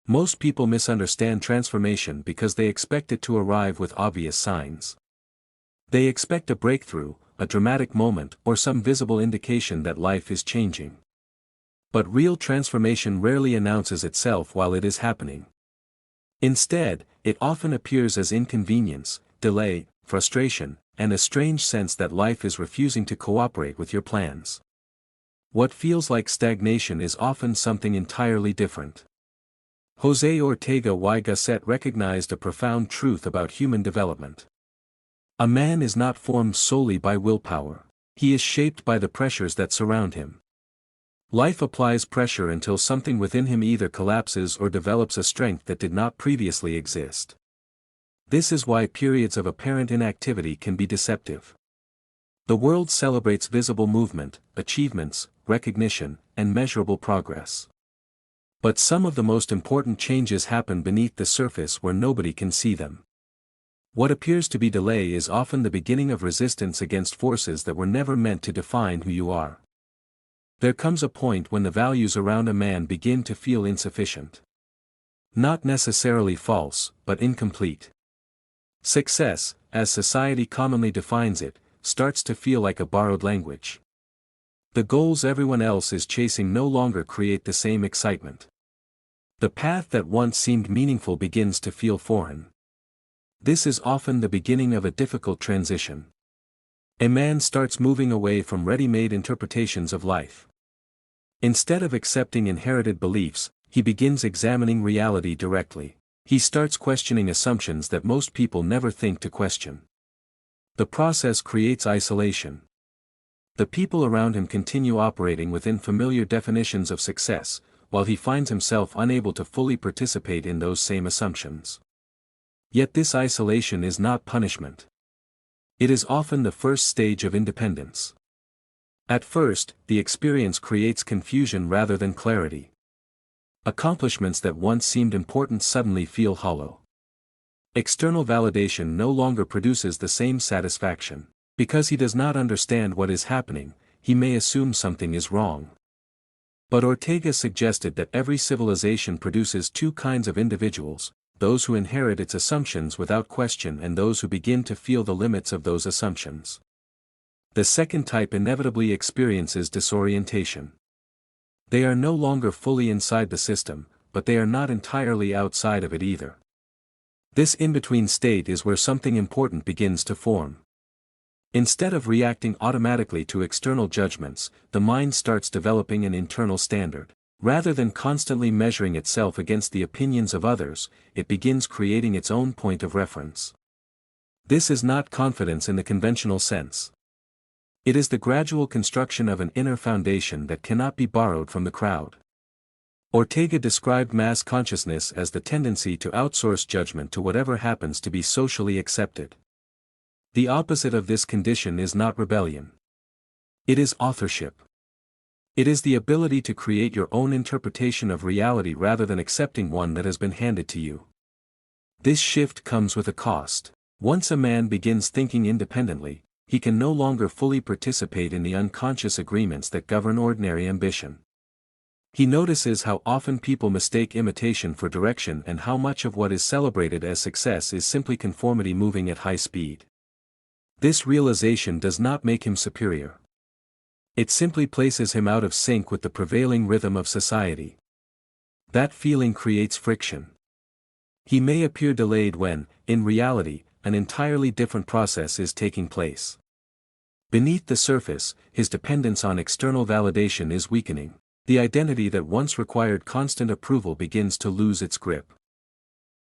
Most people misunderstand transformation because they expect it to arrive with obvious signs. They expect a breakthrough, a dramatic moment, or some visible indication that life is changing. But real transformation rarely announces itself while it is happening. Instead, it often appears as inconvenience, delay, frustration, and a strange sense that life is refusing to cooperate with your plans. What feels like stagnation is often something entirely different. José Ortega y Gasset recognized a profound truth about human development. A man is not formed solely by willpower. He is shaped by the pressures that surround him. Life applies pressure until something within him either collapses or develops a strength that did not previously exist. This is why periods of apparent inactivity can be deceptive. The world celebrates visible movement, achievements, recognition, and measurable progress. But some of the most important changes happen beneath the surface where nobody can see them. What appears to be delay is often the beginning of resistance against forces that were never meant to define who you are. There comes a point when the values around a man begin to feel insufficient. Not necessarily false, but incomplete. Success, as society commonly defines it, starts to feel like a borrowed language. The goals everyone else is chasing no longer create the same excitement. The path that once seemed meaningful begins to feel foreign. This is often the beginning of a difficult transition. A man starts moving away from ready-made interpretations of life. Instead of accepting inherited beliefs, he begins examining reality directly. He starts questioning assumptions that most people never think to question. The process creates isolation. The people around him continue operating within familiar definitions of success, while he finds himself unable to fully participate in those same assumptions. Yet this isolation is not punishment. It is often the first stage of independence. At first, the experience creates confusion rather than clarity. Accomplishments that once seemed important suddenly feel hollow. External validation no longer produces the same satisfaction. Because he does not understand what is happening, he may assume something is wrong. But Ortega suggested that every civilization produces two kinds of individuals: those who inherit its assumptions without question and those who begin to feel the limits of those assumptions. The second type inevitably experiences disorientation. They are no longer fully inside the system, but they are not entirely outside of it either. This in-between state is where something important begins to form. Instead of reacting automatically to external judgments, the mind starts developing an internal standard. Rather than constantly measuring itself against the opinions of others, it begins creating its own point of reference. This is not confidence in the conventional sense. It is the gradual construction of an inner foundation that cannot be borrowed from the crowd. Ortega described mass consciousness as the tendency to outsource judgment to whatever happens to be socially accepted. The opposite of this condition is not rebellion. It is authorship. It is the ability to create your own interpretation of reality rather than accepting one that has been handed to you. This shift comes with a cost. Once a man begins thinking independently, he can no longer fully participate in the unconscious agreements that govern ordinary ambition. He notices how often people mistake imitation for direction and how much of what is celebrated as success is simply conformity moving at high speed. This realization does not make him superior. It simply places him out of sync with the prevailing rhythm of society. That feeling creates friction. He may appear delayed when, in reality, an entirely different process is taking place. Beneath the surface, his dependence on external validation is weakening. The identity that once required constant approval begins to lose its grip.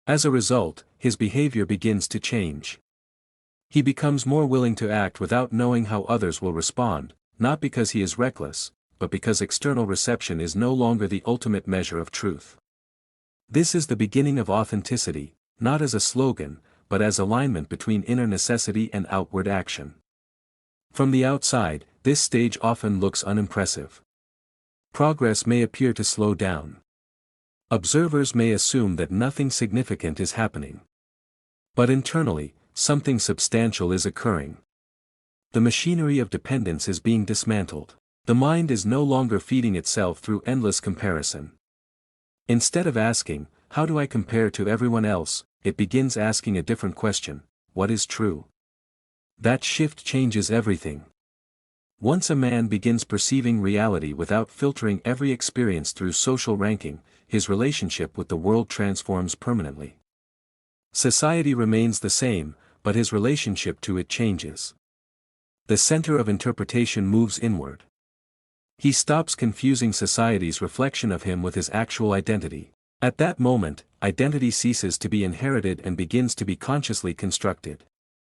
As a result, his behavior begins to change. He becomes more willing to act without knowing how others will respond, not because he is reckless, but because external reception is no longer the ultimate measure of truth. This is the beginning of authenticity, not as a slogan, but as alignment between inner necessity and outward action. From the outside, this stage often looks unimpressive. Progress may appear to slow down. Observers may assume that nothing significant is happening. But internally, something substantial is occurring. The machinery of dependence is being dismantled. The mind is no longer feeding itself through endless comparison. Instead of asking, how do I compare to everyone else? It begins asking a different question: what is true? That shift changes everything. Once a man begins perceiving reality without filtering every experience through social ranking, his relationship with the world transforms permanently. Society remains the same, but his relationship to it changes. The center of interpretation moves inward. He stops confusing society's reflection of him with his actual identity. At that moment, identity ceases to be inherited and begins to be consciously constructed.